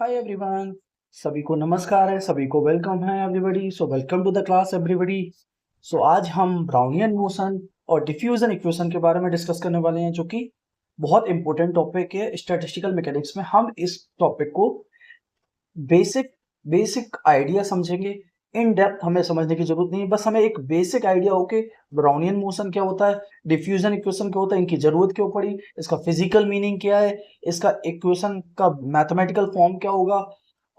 Hi everyone. सभी को नमस्कार है, सभी को वेलकम है everybody. So welcome to the class everybody. So आज हम ब्राउनियन मोशन और डिफ्यूजन इक्वेशन के बारे में डिस्कस करने वाले हैं, जो कि बहुत इंपॉर्टेंट टॉपिक है स्टैटिस्टिकल मैकेनिक्स में। हम इस टॉपिक को बेसिक बेसिक आइडिया समझेंगे। इन डेप्थ हमें समझने की जरूरत नहीं है, बस हमें एक बेसिक आइडिया हो कि ब्राउनियन मोशन क्या होता है, डिफ्यूजन इक्वेशन क्या होता है, इनकी जरूरत क्यों पड़ी, इसका फिजिकल मीनिंग क्या है, इसका इक्वेशन का मैथमेटिकल फॉर्म क्या होगा,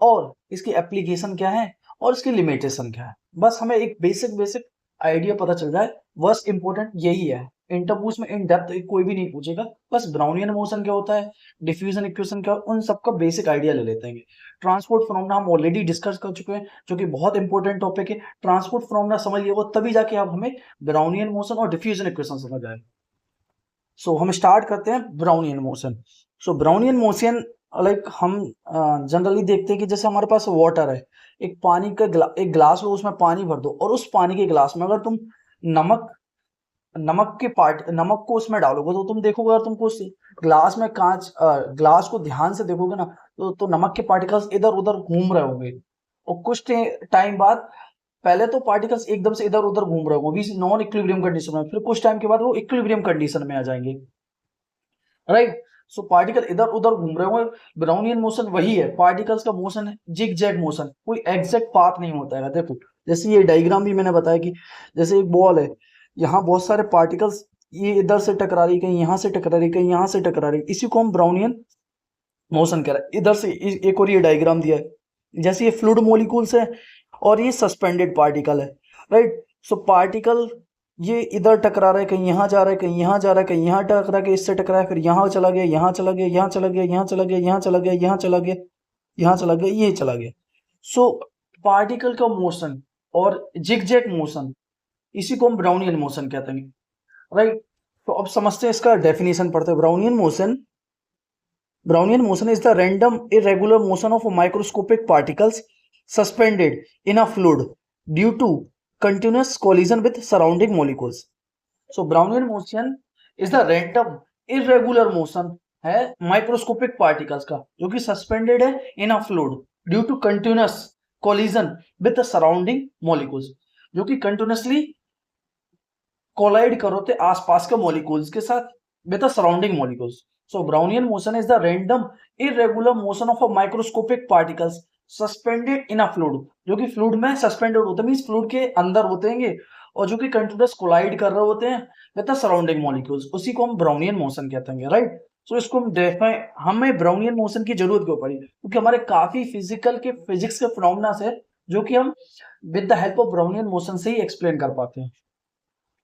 और इसकी एप्लीकेशन क्या है, और इसकी लिमिटेशन क्या है। बस हमें एक बेसिक बेसिक आइडिया पता चल जाए, बस इंपॉर्टेंट यही है। इंटरव्यूज में इन डेप्थ कोई भी नहीं पूछेगा, बस ब्राउनियन मोशन क्या होता है, डिफ्यूजन इक्वेशन क्या, उन सबका बेसिक आइडिया ले लेते हैं। ट्रांसपोर्ट फिनोमेना हम ऑलरेडी डिस्कस कर चुके हैं, जो कि बहुत इंपॉर्टेंट टॉपिक है। ट्रांसपोर्ट फिनोमेना समझ लिया वो, तभी जाके आप हमें ब्राउनियन मोशन और डिफ्यूजन इक्वेशन समझ आए। सो हम स्टार्ट करते हैं ब्राउनियन मोशन। सो ब्राउनियन मोशन लाइक हम जनरली देखते हैं कि जैसे हमारे पास वाटर है, एक पानी का एक ग्लास लो, उसमें पानी भर दो, और उस पानी के ग्लास में अगर तुम नमक नमक को उसमें डालोगे, तो तुम देखोगे, अगर तुमको उस ग्लास में ग्लास को ध्यान से देखोगे ना, तो नमक के पार्टिकल्स इधर उधर घूम रहे होंगे। और कुछ टाइम बाद पहले तो पार्टिकल्स एकदम से इधर उधर घूम रहे होंगे, नॉन इक्विलिब्रियम कंडीशन में, फिर कुछ टाइम के बाद वो इक्विलिब्रियम कंडीशन में आ जाएंगे, राइट। सो पार्टिकल इधर उधर घूम रहे होंगे। ब्राउनियन मोशन वही है, पार्टिकल्स का मोशन है, जिग जैग मोशन, कोई एग्जैक्ट पाथ नहीं होता है। देखो, जैसे ये डायग्राम भी मैंने बताया कि जैसे एक बॉल है, यहाँ बहुत सारे पार्टिकल्स, ये इधर से टकरा रही, कहीं यहाँ से टकरा रही, कहीं यहाँ से टकरा रही, इसी को हम ब्राउनियन मोशन कह रहे हैं। इधर से एक और ये डायग्राम दिया है, जैसे ये फ्लूइड मॉलिक्यूल्स है और ये सस्पेंडेड पार्टिकल है, राइट। सो पार्टिकल ये इधर टकरा रहा है, कहीं यहाँ जा रहा है, कहीं यहाँ जा रहा है, कहीं यहाँ टकरा के इससे टकरा है, फिर यहाँ चला गया, यहाँ चला गया, यहाँ चला गया, यहाँ चला गया, यहाँ चला गया, यहाँ चला गया, यहाँ चला गया, ये चला गया। सो पार्टिकल का मोशन और जिगजैग मोशन, इसी को हम ब्राउनियन मोशन कहते हैं, राइट। तो अब समझते हैं, इसका डेफिनेशन पढ़ते हैं। Brownian motion is the random irregular motion of microscopic particles suspended in a fluid due to continuous collision with surrounding molecules. So Brownian motion is the random irregular motion है microscopic particles का, जो कि suspended है in a fluid due to continuous collision with the surrounding molecules, जो कि continuously collide करोते आसपास के molecules के साथ with the surrounding molecules. So Brownian motion is the random irregular motion of a microscopic particles suspended in a fluid, जो कि fluid में suspended होते हैं, मींस फ्लूइड के अंदर होते हैं, और जो कि कंटिन्यूअस कोलाइड कर रहे होते हैं विद द सराउंडिंग मॉलिक्यूल्स, उसी को हम ब्राउनियन मोशन कहते हैं, राइट। सो इसको हमें ब्राउनियन मोशन की जरूरत क्यों पड़ी, क्योंकि हमारे काफी फिजिक्स के फिनोमेना है, जो कि हम with the help of Brownian motion से ही एक्सप्लेन कर पाते हैं।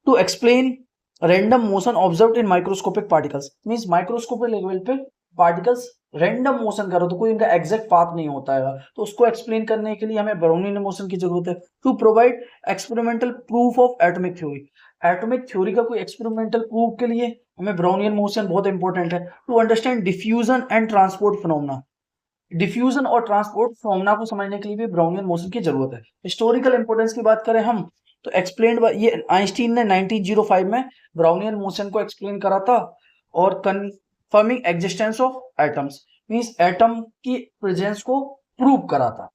To explain random motion observed in microscopic particles, means microscopic level पे पार्टिकल्स रैंडम मोशन करो, तो कोई इनका एग्जैक्ट पाथ नहीं होता है, तो उसको एक्सप्लेन करने के लिए हमें ब्राउनियन मोशन की जरूरत है। To provide experimental proof of atomic theory, atomic theory का कोई एक्सपेरिमेंटल प्रूफ के लिए हमें ब्राउनियन मोशन बहुत इंपॉर्टेंट है। To understand diffusion and transport phenomena, diffusion और ट्रांसपोर्ट फिनोमेना को समझने के लिए भी ब्राउनियन मोशन की जरूरत है। हिस्टोरिकल इंपोर्टेंस की बात करें हम, तो एक्सप्लेन ये आइंस्टीन ने 1905 में ब्राउनियन मोशन को एक्सप्लेन करा था, और confirming existence of atoms, means atom की प्रेजेंस को प्रूव करा था।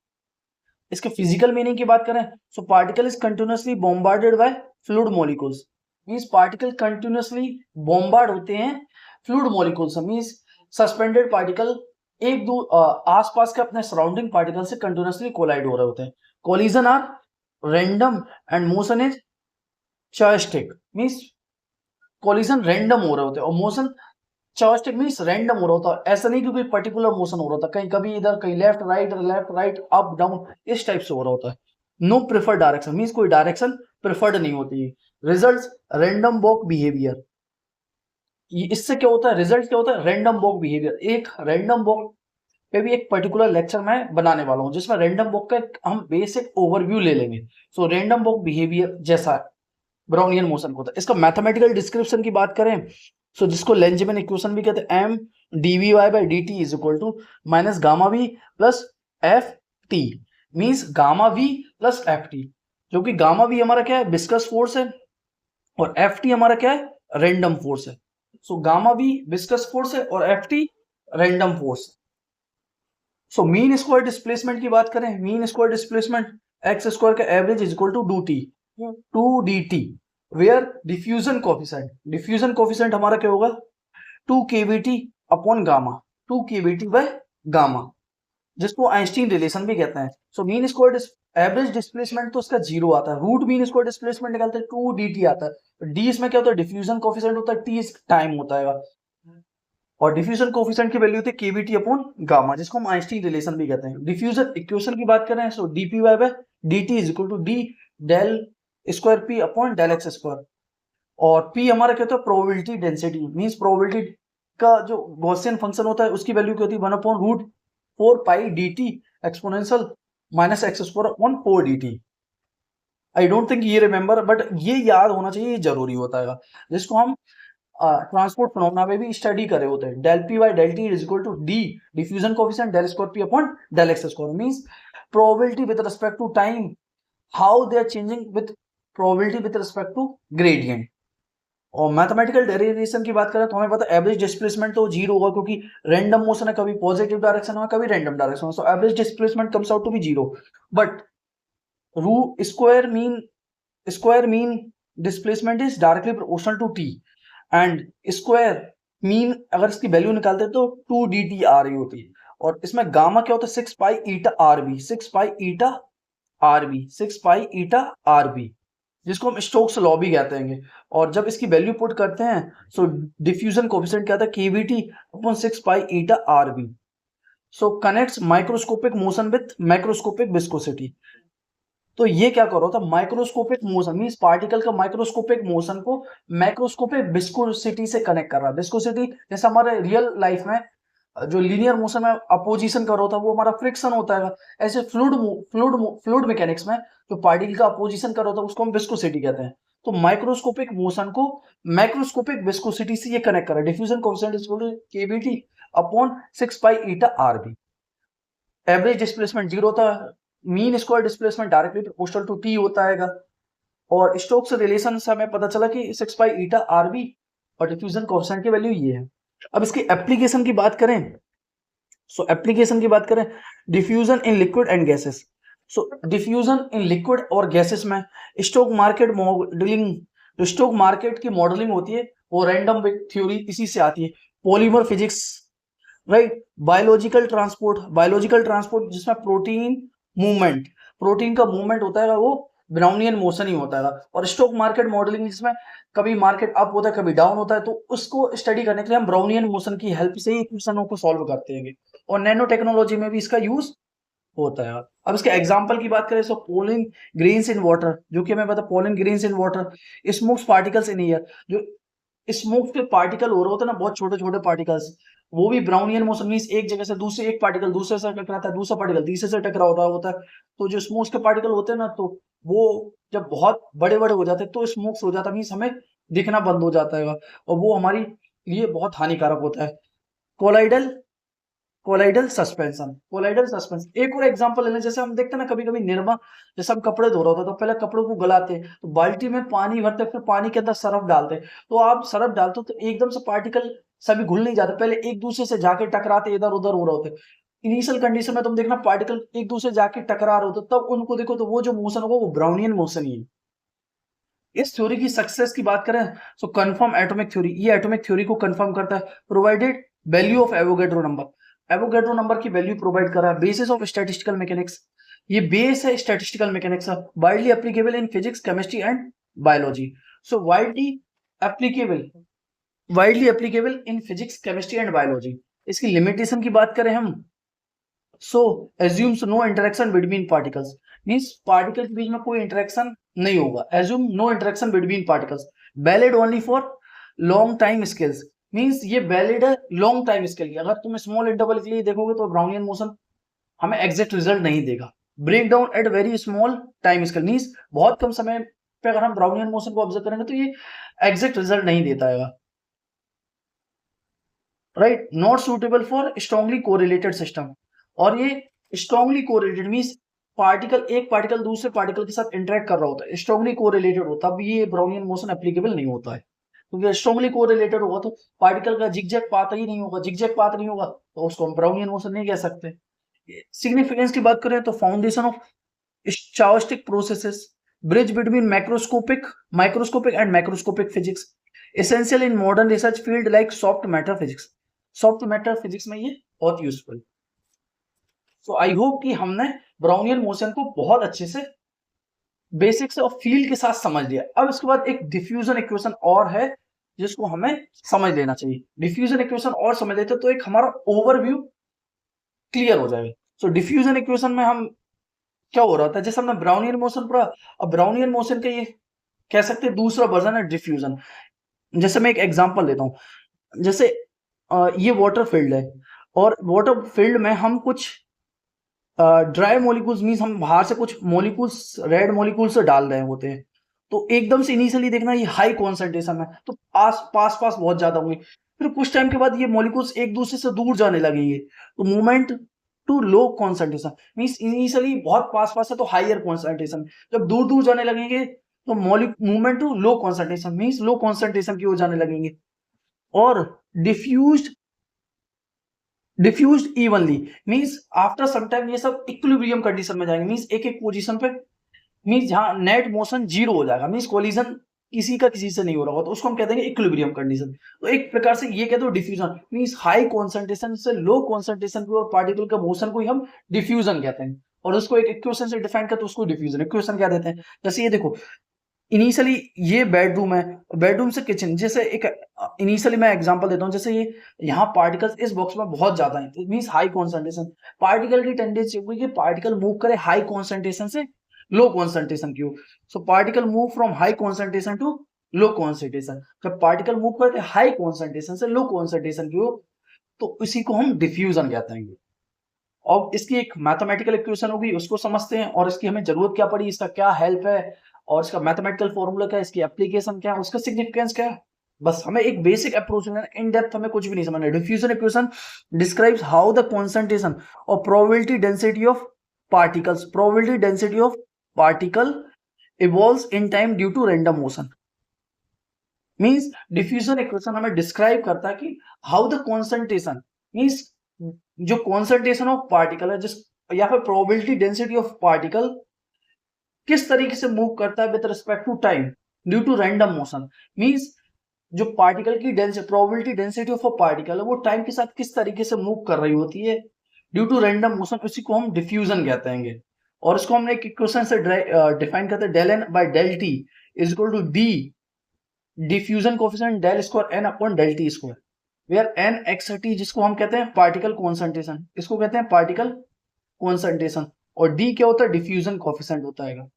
इसके फिजिकल मीनिंग की बात करें, so particle is continuously bombarded by fluid molecules, means particle continuously bombard होते हैं fluid molecules, means suspended particle एक दो आसपास के अपने सराउंडिंग पार्टिकल से कंटिन्यूअसली कोलाइड हो रहे होते हैं। Collision are random and motion is stochastic, means collision random हो रहे होते हैं, और मोशन चॉयस्टिक मींस रैंडम हो रहा होता है। ऐसा नहीं कि कोई पर्टिकुलर मोशन हो रहा होता, कहीं कभी इधर, कहीं लेफ्ट राइट अप डाउन, इस टाइप से हो रहा होता है। नो प्रिफर्ड डायरेक्शन, मींस कोई डायरेक्शन प्रिफर्ड नहीं होती। रिजल्ट्स रैंडम वॉक बिहेवियर, इससे क्या होता है, रिजल्ट क्या होता है, रैंडम वॉक बिहेवियर। एक रैंडम वॉक पे भी एक पर्टिकुलर लेक्चर मैं बनाने वाला हूं, जिसमें रैंडम वॉक का हम बेसिक ओवरव्यू ले लेंगे। सो रैंडम वॉक बिहेवियर जैसा ब्राउनियन मोशन को होता है। इसका मैथमेटिकल डिस्क्रिप्शन की बात करें, सो जिसको लेंजमैन इक्वेशन भी कहते हैं, M dvy by dt is equal to minus gamma V plus F T, means gamma V plus F T, जो कि गामा वी हमारा क्या है, विस्कस फोर्स है, और एफ टी हमारा क्या है, रैंडम फोर्स है। So gamma v viscous force है और F T random force. So mean square displacement की बात करें, mean square displacement x square का average is equal to two D T, where diffusion coefficient हमारा क्या होगा 2 kBt upon gamma, 2 kBt by gamma, जिसको आइंस्टीन रिलेशन भी कहते हैं। So mean square average displacement तो उसका जीरो आता है, रूट मीन स्क्वायर डिस्प्लेसमेंट निकालते हैं 2dt आता है, डी इसमें क्या होता है डिफ्यूजन कोफिशिएंट होता है, टी टाइम होता है, और डिफ्यूजन कोफिशिएंट की वैल्यू होती है केवीटी अपॉन गामा, जिसको हम आइंस्टीन रिलेशन भी कहते हैं। डिफ्यूजन इक्वेशन की बात करें so DP y by dt is equal to D del square P upon del x square, और p हमारा क्या होता है प्रोबेबिलिटी डेंसिटी, मींस प्रोबेबिलिटी का जो गॉसियन फंक्शन होता है उसकी वैल्यू क्या होती है 1 upon root 4 pi dt exponential minus X square upon 4 dt। I don't think ये रिमेंबर, बट ये याद होना चाहिए, ये जरूरी होता है, जिसको हम ट्रांसपोर्ट फिनोमेना में भी स्टडी करे होते हैं। Del P by del T is equal to D diffusion coefficient del square P upon del x square, means probability with respect to time, how they are changing with probability with respect to gradient. और mathematical derivation की बात करें तो हमें पता है average displacement तो zero होगा, क्योंकि रैंडम मोशन है, कभी पॉजिटिव डायरेक्शन में कभी रैंडम डायरेक्शन में, so average displacement comes out to be zero. But root square mean displacement is directly proportional to T, and square mean अगर इसकी वैल्यू निकालते हैं तो 2dt आ रही होती है, और इसमें गामा क्या होता है 6 pi eta RB, 6 pi eta RB, 6 pi eta RB, जिसको हम स्टोक्स लॉ भी कहते हैं। और जब इसकी वैल्यू पुट करते हैं सो डिफ्यूजन कोफिशिएंट क्या था KVT upon 6 pi eta RB. So connects microscopic motion with microscopic viscosity. तो ये क्या कर रहा था माइक्रोस्कोपिक मोशन मींस पार्टिकल का माइक्रोस्कोपिक मोशन को माइक्रोस्कोपिक विस्कोसिटी से कनेक्ट कर रहा है। विस्कोसिटी जैसे हमारे रियल लाइफ में जो लीनियर मोशन में अपोजिशन कर रहा था वो हमारा फ्रिक्शन होता है, ऐसे फ्लूइड मैकेनिक्स में जो पार्टिकल का अपोजिशन कर रहा था उसको हम विस्कोसिटी कहते हैं। तो माइक्रोस्कोपिक मोशन को माइक्रोस्कोपिक विस्कोसिटी से ये कनेक्ट कर रहा है। Diffusion coefficient is equal to KVT upon 6 pi eta RB. Average displacement zero था, mean square displacement directly proportional to T होता है, और स्टोक्स रिलेशन से हमें पता चला कि 6 पाई ईटा आरबी और डिफ्यूजन कोएफिशिएंट की वैल्यू ये है। अब इसकी एप्लीकेशन की बात करें diffusion in liquid and gases. So diffusion in liquid और गैसेस में स्टोक मार्केट मॉडलिंग, जो स्टोक मार्केट की मॉडलिंग होती है वो रैंडम थ्योरी इसी से आती है। Polymer physics, right, biological transport जिसमें प्रोटीन का मूवमेंट होता है वो ब्राउनियन मोशन ही होता है, और स्टॉक मार्केट मॉडलिंग जिसमें कभी मार्केट अप होता है कभी डाउन होता है, तो उसको स्टडी करने के लिए हम ब्राउनियन मोशन की हेल्प से ही इक्वेशनों को सॉल्व करते हैं, और नैनो टेक्नोलॉजी में भी इसका यूज होता है। अब इसके एग्जांपल की बात करें तो पोलिंग ग्रेन्स इन वाटर, जो कि हमें पता polling grains in water, smokes particles in air, जो स्मोक के पार्टिकल हो रहे होते हैं ना बहुत छोटे छोटे पार्टिकल्स, वो भी ब्राउनियन मोशन मींस एक जगह से दूसरे, एक पार्टिकल दूसरे से टकराता है, दूसरा पार्टिकल तीसरे से टकरा रहा होता है। तो जो स्मोक्स के पार्टिकल होते हैं ना तो वो जब बहुत बड़े बड़े हो जाते हैं तो स्मोक्स हो जाता है, मींस हमें दिखना बंद हो जाता है, और वो हमारी लिए बहुत हानिकारक होता है। कोलाइडल कोलाइडल सस्पेंशन एक और एग्जांपल लेना, जैसे हम देखते हैं ना कभी कभी निर्मा, जैसे हम कपड़े धो रहे होते तो पहले कपड़ों को गलाते तो बाल्टी में पानी भरते, फिर पानी के अंदर सरफ डालते, तो आप सरफ डालते तो एकदम से पार्टिकल सभी घुल नहीं जाते, पहले एक दूसरे से जाके टकराते, इधर उधर हो रहे होते। इनिशियल कंडीशन में तुम देखना पार्टिकल एक दूसरे जाके टकरा रहे होते, तब उनको देखो तो वो जो मोशन होगा वो ब्राउनियन मोशन ही है। इस थ्योरी की सक्सेस की बात करें तो कंफर्म एटॉमिक थ्योरी, ये एटॉमिक थ्योरी को कंफर्म करता है, provided value of Avogadro number की वैल्यू प्रोवाइड कर रहा है, बेसिस ऑफ स्टैटिस्टिकल मैकेनिक्स, ये बेस है स्टैटिस्टिकल मैकेनिक्स का, widely applicable in physics chemistry and biology. So widely applicable in physics chemistry and biology. इसकी लिमिटेशन की बात करें हम so assumes no interaction between particles, means particle के बीच में कोई इंटरेक्शन नहीं होगा, assume no interaction between particles, valid only for long time scales, means ये वैलिड है लॉन्ग टाइम स्केल की, अगर तुम स्मॉल इंटरवल के लिए देखोगे तो ब्राउनियन मोशन हमें एग्जैक्ट रिजल्ट नहीं देगा। Break down at very small time scale, means बहुत कम समय पे अगर हम ब्राउनियन मोशन को ऑब्जर्व करेंगे तो ये एग्जैक्ट रिजल्ट नहीं देता है, right, not suitable for strongly correlated system, और ये स्ट्रांगली कोरिलेटेड मींस एक पार्टिकल दूसरे पार्टिकल के साथ इंटरेक्ट कर रहा होता है, स्ट्रांगली कोरिलेटेड होता है, अब ये ब्राउनियन मोशन एप्लीकेबल नहीं होता है, क्योंकि स्ट्रांगली कोरिलेटेड होगा तो पार्टिकल का जिगजैग पाथ ही नहीं होगा, जिगजैग पाथ नहीं होगा तो उसको हम ब्राउनियन मोशन नहीं कह सकते। सिग्निफिकेंस की बात करें तो foundation of stochastic processes, bridge between microscopic and macroscopic physics, essential in modern research field like soft matter physics. Soft matter physics में ये बहुत यूजफुल। सो आई होप कि हमने ब्राउनियन मोशन को बहुत अच्छे से बेसिक से और फील के साथ समझ लिया। अब इसके बाद एक डिफ्यूजन इक्वेशन और है जिसको हमें समझ लेना चाहिए। डिफ्यूजन इक्वेशन और समझ लेते तो एक हमारा ओवरव्यू क्लियर हो जाएगा। सो डिफ्यूजन इक्वेशन में हम क्या हो रहा था, जैसे हमने ब्राउनियन मोशन पढ़ा, अब ब्राउनियन मोशन का ये कह सकते हैं दूसरा वर्जन है डिफ्यूजन। जैसे मैं एक एग्जांपल देता हूं, जैसे ये वाटर फील्ड है और वाटर फील्ड में हम कुछ ड्राई मॉलिक्यूल्स मींस हम बाहर से कुछ मॉलिक्यूल्स रेड मॉलिक्यूल्स डाल रहे होते हैं, तो एकदम से इनिशियली देखना ये हाई कॉन्सेंट्रेशन है तो पास बहुत ज्यादा होंगे, फिर कुछ टाइम के बाद ये मॉलिक्यूल्स एक दूसरे से दूर जाने लगेंगे तो movement to low concentration means initially बहुत पास है तो हाइयर कॉन्सेंट्रेशन, जब दूर दूर जाने लगेंगे तो movement to low concentration means low concentration की ओर जाने लगेंगे। और diffused evenly means after some time ये सब इक्विलिब्रियम कंडीशन में जाएंगे, मींस एक एक पोजीशन पे, मींस जहां नेट मोशन जीरो हो जाएगा, मींस कोलिजन किसी का किसी से नहीं हो रहा होगा तो उसको हम कहते हैं इक्विलिब्रियम कंडीशन। तो एक प्रकार से ये कहते हो डिफ्यूजन मींस हाई कॉन्सेंट्रेशन से लो कॉन्सेंट्रेशन की और पार्टिकल का मोशन को ही हम डिफ्यूजन कहते हैं, और उसको एक इक्वेशन से डिफाइन करते हैं उसको डिफ्यूजन इक्वेशन क्या देते हैं। जैसे ये देखो इनिशियली ये बेडरूम है, बेडरूम से किचन, जैसे एक इनिशियली मैं एग्जांपल देता हूं, जैसे ये यहाँ पार्टिकल्स इस बॉक्स में बहुत ज्यादा है, it means high concentration, particle की टेंडेंसी होगी कि पार्टिकल मूव करे हाई कॉन्सेंट्रेशन से लो कॉन्सेंट्रेशन की ओर। So particle move from high concentration to low concentration, जब पार्टिकल मूव करते हैं हाई कॉन्सेंट्रेशन से लो कॉन्सेंट्रेशन की ओर तो इसी को हम डिफ्यूजन कहते हैं। और इसकी एक मैथमेटिकल इक्वेशन होगी उसको समझते हैं, और इसकी हमें जरूरत क्या पड़ी, इसका क्या हेल्प है, और इसका मैथमेटिकल फॉर्मूला क्या है, इसकी एप्लीकेशन क्या है, उसका सिग्निफिकेंस क्या है। बस हमें एक बेसिक अप्रोच है, इन डेप्थ हमें कुछ भी नहीं समझना। Diffusion equation describes how the concentration और probability density of particle evolves in time due to random motion. Means diffusion equation हमें डिस्क्राइब करता है कि हाउ द कॉन्सेंट्रेशन मींस जो कॉन्सेंट्रेशन ऑफ पार्टिकल है जिस या फिर प्रोबेबिलिटी डेंसिटी ऑफ पार्टिकल किस तरीके से मूव करता है with respect to time due to random motion. Means जो पार्टिकल की probability density of a particle है वो टाइम के साथ किस तरीके से मूव कर रही होती है ड्यू टू रैंडम मोशन, उसी को हम डिफ्यूजन कहते हैं। और इसको हमने एक इक्वेशन से डिफाइन करते हैं, del N by del T is equal to D diffusion coefficient del square N upon del T square, where N X T जिसको हम कहते हैं पार्टिकल कॉन्सेंट्रेशन, इसको कहते हैं पार्टिकल कॉन्सेंट्रेशन, और डी क्या होता है डिफ्यूजन कोएफिशिएंट होता है।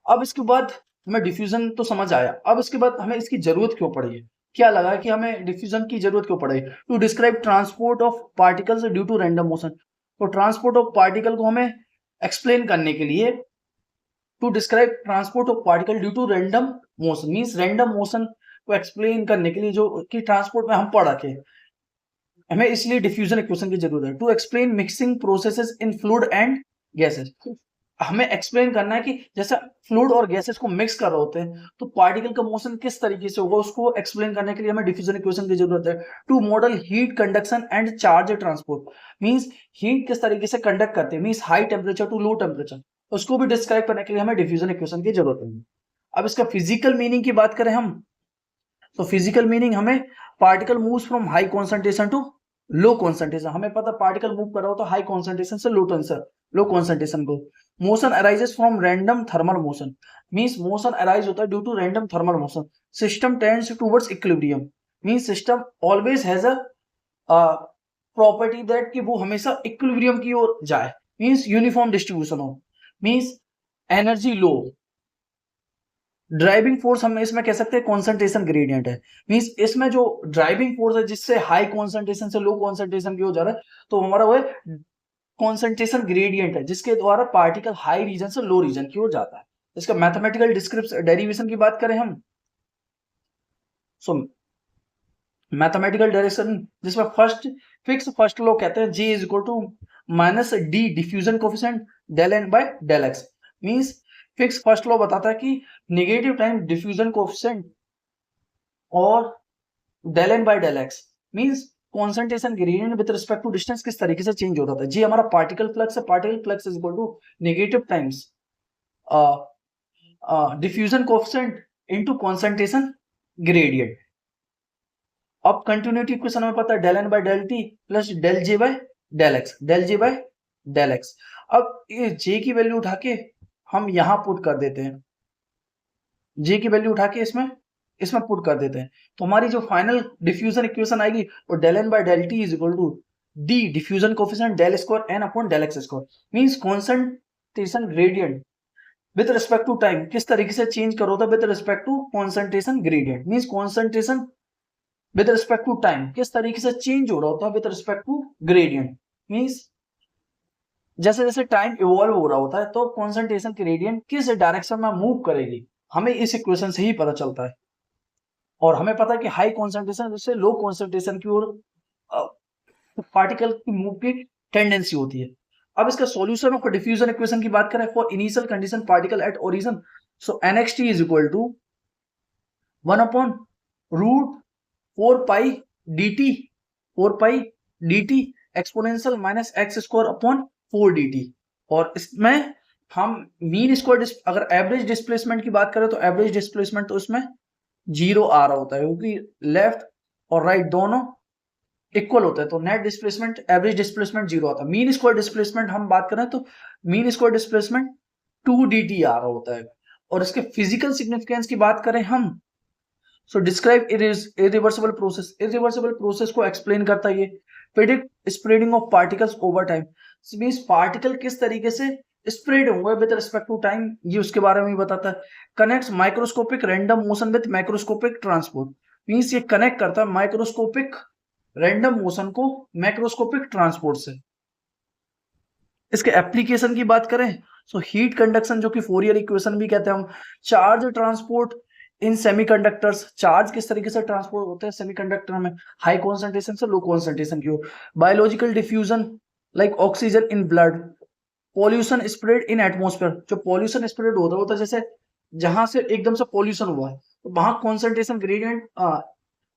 अब इसके बाद हमें डिफ्यूजन तो समझ आया, अब इसके बाद हमें इसकी जरूरत क्यों पड़ी है, क्या लगा कि हमें डिफ्यूजन की जरूरत क्यों पड़ी, to describe transport of particles due to random motion. तो ट्रांसपोर्ट ऑफ पार्टिकल को हमें एक्सप्लेन करने के लिए, to describe transport of particle due to random motion means random motion को एक्सप्लेन करने के लिए जो कि ट्रांसपोर्ट में हम पढ़ रखे हमें, इसलिए डिफ्यूजन इक्वेशन की जरूरत है। To explain mixing processes in fluid and gases, हमें एक्सप्लेन करना है कि जैसे फ्लूइड और गैसेस को मिक्स कर रहे होते हैं तो पार्टिकल का मोशन किस तरीके से होगा, उसको एक्सप्लेन करने के लिए हमें डिफ्यूजन इक्वेशन की जरूरत है। To model heat conduction and charge transport means heat किस तरीके से कंडक्ट करते हैं means high temperature to low temperature, उसको भी डिस्क्राइब करने के लिए हमें डिफ्यूजन इक्वेशन की जरूरत है। अब इसका फिजिकल मीनिंग की बात करें हम, तो फिजिकल मीनिंग हमें particle moves from high concentration to low concentration, हमें पता पार्टिकल मूव कर रहा हो तो हाई कॉन्सेंट्रेशन से लो कॉन्सेंट्रेशन को। Motion arises from random thermal motion means motion arise होता है due to random thermal motion. System tends towards equilibrium means system always has a property that कि वो हमेशा इक्विलिब्रियम की ओर जाए, मींस यूनिफॉर्म डिस्ट्रीब्यूशन हो, means energy low. Driving force हम इसमें कह सकते हैं कॉन्सेंट्रेशन ग्रेडियंट है, मींस इसमें जो ड्राइविंग फोर्स है जिससे हाई कॉन्सेंट्रेशन से लो कॉन्सेंट्रेशन की ओर जा रहा है तो हमारा वो है कॉन्सेंट्रेशन ग्रेडियंट है जिसके द्वारा पार्टिकल हाई रीजन से लो रीजन की ओर जाता है। इसका मैथमेटिकल डिस्क्रिप्शन डेरिवेशन की बात करें हम, सो मैथमेटिकल डायरेक्शन जिसमें फर्स्ट लॉ कहते हैं J is equal to minus D diffusion coefficient del N by del x, means Fick's first law बताता है कि नेगेटिव टाइम डिफ्यूजन कोफिशिएंट और del N by del x means concentration gradient with respect to distance किस तरीके से change होता था। J हमारा पार्टिकल फ्लक्स है, particle flux is equal to negative times diffusion coefficient into concentration gradient. अब continuity equation हमें पता है del N by del T plus del J by del x, del J by del X. अब ये जे की value उठा के हम यहां पुट कर देते हैं, जे की वैल्यू उठा के इसमें पुट कर देते हैं, तो हमारी जो फाइनल डिफ्यूजन इक्वेशन आएगी वो del N by del T is equal to D diffusion coefficient del square N upon del x square. Means concentration gradient with respect to time किस तरीके से चेंज करो था with respect to concentration gradient. Means concentration with respect to time किस तरीके से change हो रहा होता है with respect to gradient. Means जैसे जैसे टाइम इवॉल्व हो रहा होता है तो कॉन्सेंट्रेशन ग्रेडियंट किस डायरेक्शन में मूव करेगी हमें इस इक्वेशन से ही पता चलता है। और हमें पता है कि हाई कॉन्सेंट्रेशन से लो कॉन्सेंट्रेशन की ओर पार्टिकल की मूव की टेंडेंसी होती है। अब इसका सॉल्यूशन ऑफ डिफ्यूजन इक्वेशन की बात करें for initial condition particle at origin, so nxt is equal to 1 upon root 4 pi dt exponential minus X square upon 4 dt। और इसमें हम मीन स्क्वायर अगर एवरेज डिस्प्लेसमेंट की बात करें तो एवरेज डिस्प्लेसमेंट तो इसमें 0 आ रहा होता है क्योंकि लेफ्ट और राइट दोनों इक्वल होता है, तो नेट डिस्प्लेसमेंट एवरेज डिस्प्लेसमेंट 0 आता है। मीन स्क्वायर डिस्प्लेसमेंट हम बात करें तो मीन स्क्वायर डिस्प्लेसमेंट 2 dt आ रहा होता है। और इसके फिजिकल सिग्निफिकेंस की बात करें हम, so describe irreversible process, irreversible process को एक्सप्लेन करता है ये। Predict spreading of particles over time, means particle किस तरीके से स्प्रेड होंगे विद रिस्पेक्ट टू टाइम, ये उसके बारे में बताता है। Connects microscopic random motion with macroscopic transport, means ये कनेक्ट करता है माइक्रोस्कोपिक रैंडम मोशन को मैक्रोस्कोपिक ट्रांसपोर्ट से। इसके एप्लीकेशन की बात करें सो हीट कंडक्शन, जो कि फोरियर इक्वेशन भी कहते हैं हम, चार्ज ट्रांसपोर्ट इन सेमीकंडक्टर्स, चार्ज किस तरीके से ट्रांसपोर्ट होते हैं सेमीकंडक्टर में हाई कॉन्सेंट्रेशन से लो कॉन्सेंट्रेशन की ओर। Biological diffusion like oxygen in blood, pollution spread in atmosphere, जो पॉल्यूशन स्प्रेड होता है जैसे जहां से एकदम से पॉल्यूशन हुआ है तो वहां कॉन्सेंट्रेशन ग्रेडियंट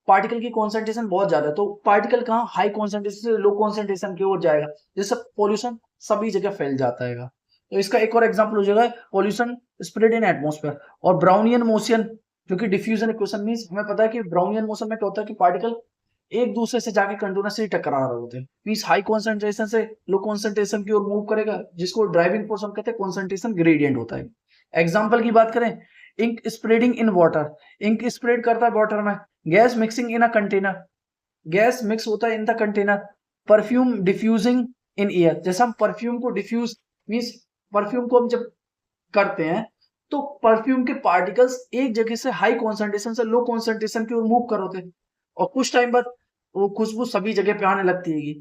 पार्टिकल की कॉन्सेंट्रेशन बहुत ज्यादा है, तो पार्टिकल कहाँ हाई कॉन्सेंट्रेशन से लो कॉन्सेंट्रेशन की ओर जाएगा, जिससे पॉल्यूशन सभी जगह फैल जाता है। तो इसका एक और एग्जांपल हो जाएगा पॉल्यूशन स्प्रेड इन एटमॉस्फेयर। और ब्राउनियन मोशन, जो कि डिफ्यूजन इक्वेशन, मींस हमें पता है कि ब्राउनियन मोशन में क्या होता है कि पार्टिकल एक दूसरे से जाके कंटिन्यूअसली टकरा रहे होते हैं, मींस हाई कॉन्सेंट्रेशन से लो कॉन्सेंट्रेशन की ओर मूव करेगा, जिसको ड्राइविंग फोर्स हम कहते हैं कॉन्सेंट्रेशन ग्रेडियंट होता है। एग्जाम्पल की बात करें ink spreading in water, ink spread करता है वाटर में। Gas mixing in a container, gas mix होता है in the container. Perfume diffusing in air, जैसे हम परफ्यूम को डिफ्यूज मींस परफ्यूम को हम जब करते हैं तो परफ्यूम के पार्टिकल्स एक जगह से हाई कॉन्सेंट्रेशन से लो कॉन्सेंट्रेशन की ओर मूव कर होते हैं और कुछ टाइम बाद वो खुशबू सभी जगह पे आने लगती है।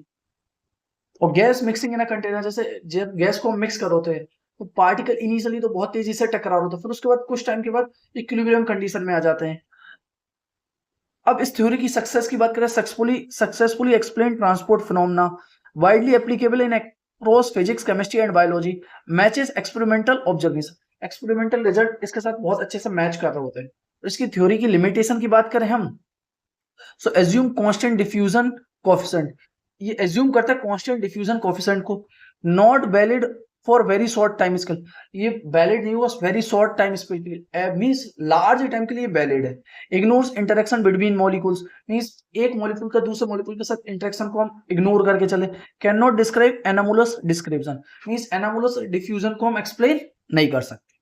और gas mixing in a container, जैसे जब गैस को मिक्स कर होते हैं तो पार्टिकल इनिशियली तो बहुत तेजी से टकरा होते हैं, फिर उसके बाद कुछ टाइम के बाद इक्विलिब्रियम कंडीशन में आ जाते हैं। अब इस थ्योरी की सक्सेस की बात करें, successfully explain transport phenomena, widely applicable in across physics chemistry and biology, matches experimental observation, experimental result इसके साथ बहुत अच्छे से मैच कर रहे होते हैं। इसकी थ्योरी की लिमिटेशन की बात करें हम, सो एज्यूम कांस्टेंट डिफ्यूजन कोएफिशिएंट, ये एज्यूम करता है कांस्टेंट डिफ्यूजन कोएफिशिएंट को। Not valid for very short time scale, ये वैलिड नहीं होगा वेरी शॉर्ट टाइम स्केल के लिए, मींस लार्ज टाइम के लिए वैलिड है। Ignores interaction between molecules, means एक मॉलिक्यूल का दूसरे मॉलिक्यूल के साथ इंटरेक्शन को हम इग्नोर करके चले। Can not describe anomalous description, means anomalous diffusion को हम एक्सप्लेन नहीं कर सकते।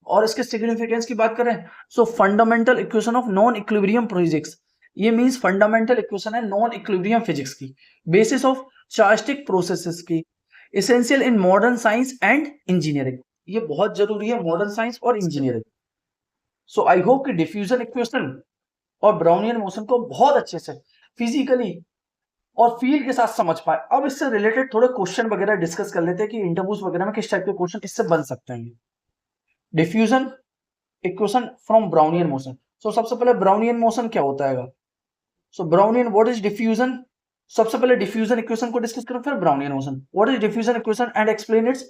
और इसके सिग्निफिकेंस की बात करें सो fundamental equation of non equilibrium physics, ये मींस फंडामेंटल इक्वेशन है नॉन इक्विलिब्रियम फिजिक्स की, बेसिस ऑफ चार्टिक प्रोसेसेस की, essential in modern science and engineering, ये बहुत जरूरी है मॉडर्न साइंस और इंजीनियरिंग। सो आई होप कि डिफ्यूजन इक्वेशन और ब्राउनियन मोशन को बहुत अच्छे से फिजिकली और फील के साथ समझ पाए। अब इससे रिलेटेड थोड़े क्वेश्चन वगैरह डिस्कस कर लेते हैं कि इंटरव्यूज वगैरह में किस टाइप के क्वेश्चन इससे बन सकते हैं। Diffusion equation from Brownian motion, so सबसे पहले ब्राउनियन मोशन क्या होता है। So Brownian what is diffusion, सबसे पहले डिफ्यूजन इक्वेशन को डिस्कस करो फिर Brownian motion. What is diffusion equation and explain its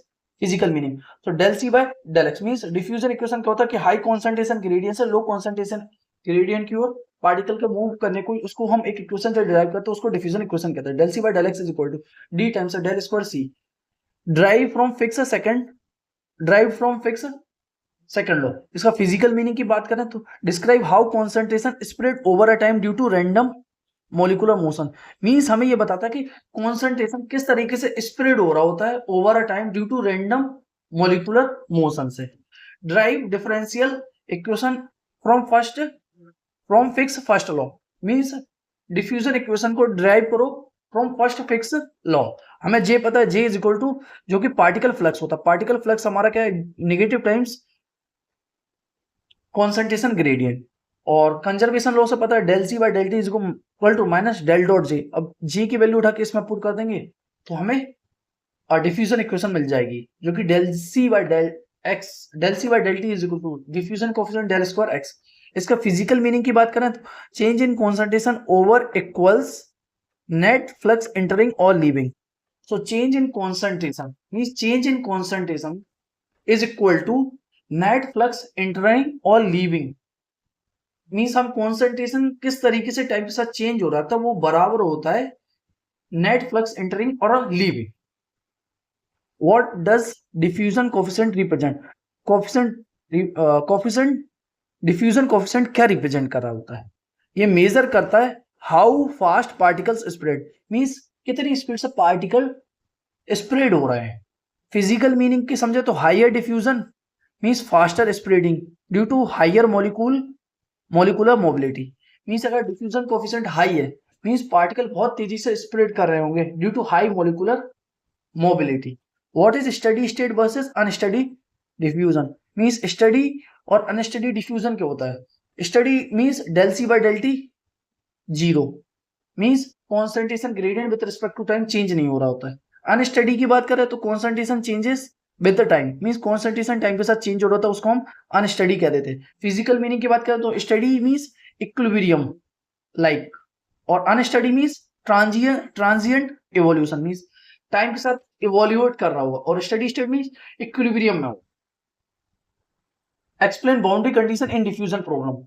physical meaning. So del C by del x, means diffusion equation क्या होता है कि हाई कॉन्सेंट्रेशन ग्रेडियंट से लो कॉन्सेंट्रेशन ग्रेडियंट की ओर पार्टिकल के मूव करने को, उसको हम एक इक्वेशन से डिराइव करते हैं, उसको डिफ्यूजन इक्वेशन कहते हैं। Del C by del X is equal to D times del square C derived from Fick's second, derived from Fick's second law. इसका फिजिकल मीनिंग की बात करें तो describe how concentration spread over a time due to random molecular motion. Means हमें ये बताता है कि कॉन्सेंट्रेशन किस तरीके से स्प्रेड हो रहा होता है over a time due to random molecular motion से। Derive differential equation from Fick's first law. Means diffusion equation को ड्राइव करो फ्रॉम फर्स्ट फिक्स लॉ। हमें जे पता है, जे इज इक्वल टू जो कि पार्टिकल फ्लक्स होता है। पार्टिकल फ्लक्स हमारा क्या है, नेगेटिव टाइम्स कॉन्सेंट्रेशन ग्रेडियंट। और कंजर्वेशन लॉ से पता है del C by del T is equal to minus del dot J. अब जे की वैल्यू उठा के इसमें पुट कर देंगे तो हमें डिफ्यूजन इक्वेशन मिल जाएगी जो कि del C by del x, del C by del T is equal to diffusion coefficient del square x. इसका फिजिकल मीनिंग की बात करें तो change in concentration over equals net flux entering और leaving. So change in concentration means change in concentration is equal to net flux entering और leaving. Means हम concentration किस तरीके से टाइम के साथ चेंज हो रहा था वो बराबर होता है नेट फ्लक्स एंटरिंग और leaving. What does diffusion coefficient represent? Coefficient diffusion coefficient क्या रिप्रेजेंट कर रहा होता है? ये मेजर करता है how fast particles spread. Means कितनी स्पीड से पार्टिकल स्प्रेड हो रहे हैं। फिजिकल मीनिंग की समझे तो higher diffusion means faster spreading due to higher molecular mobility. Means अगर डिफ्यूजन कोएफिशिएंट हाई है मींस पार्टिकल बहुत तेजी से स्प्रेड कर रहे होंगे due to high molecular mobility. What is steady state versus unsteady diffusion? Means steady और unsteady diffusion क्या होता है? Steady means del C by del T zero, means concentration gradient with respect to time change नहीं हो रहा होता है। Unsteady की बात करें तो concentration changes with the time, means concentration time के साथ चेंज हो रहा था, उसको हम अनस्टडी कह देते हैं। फिजिकल मीनिंग की बात करें तो स्टडी मींस इक्विलिब्रियम लाइक, और unsteady means transient evolution, means time के साथ इवोल्यूट कर रहा हुआ, और स्टडी स्टेट मींस इक्विलिब्रियम में हो। Explain boundary condition in diffusion problem.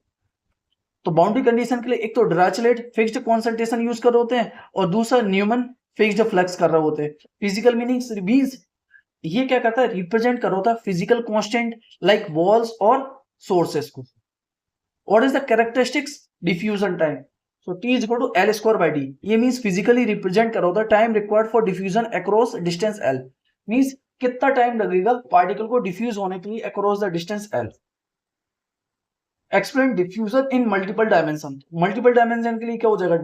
तो बाउंड्री कंडीशन के लिए एक तो डिराचलेट फिक्स्ड कॉन्सेंट्रेशन यूज कर रहे होते हैं और दूसरा न्यूमन फिक्स्ड फ्लक्स कर रहे होते हैं। फिजिकल मीनिंग मींस ये क्या करता है, रिप्रेजेंट कर रहा होता है फिजिकल कांस्टेंट लाइक वॉल्स और सोर्सेस को। What is the characteristics diffusion time? So T is equal to L square by D. ये मींस फिजिकली रिप्रेजेंट कर रहा होता है time required for diffusion across distance L. Means कितना time लगेगा particle को डिफ्यूज होने के लिए across the distance L. Explain diffusion in multiple dimension. Multiple dimension के लिए क्या हो जाएगा,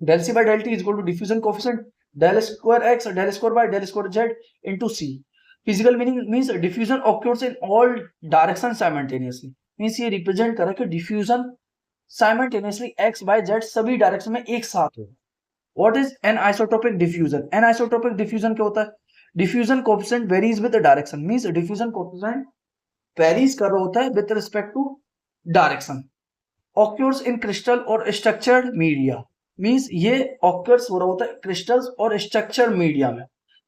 del C by del T is equal to diffusion coefficient del square x del square by del square Z into C. Physical meaning means diffusion occurs in all direction simultaneously. Means ये represent कर रहा है कि diffusion simultaneously x by Z सभी direction में एक साथ हो। What is an isotropic diffusion? An isotropic diffusion क्या होता है? Diffusion coefficient varies with the direction, means diffusion coefficient varies कर रहा होता है with respect to direction. Occurs in crystal और स्ट्रक्चर्ड मीडिया, मींस ये ऑक्यूर्स हो रहा होता है क्रिस्टल्स और स्ट्रक्चर्ड मीडिया में।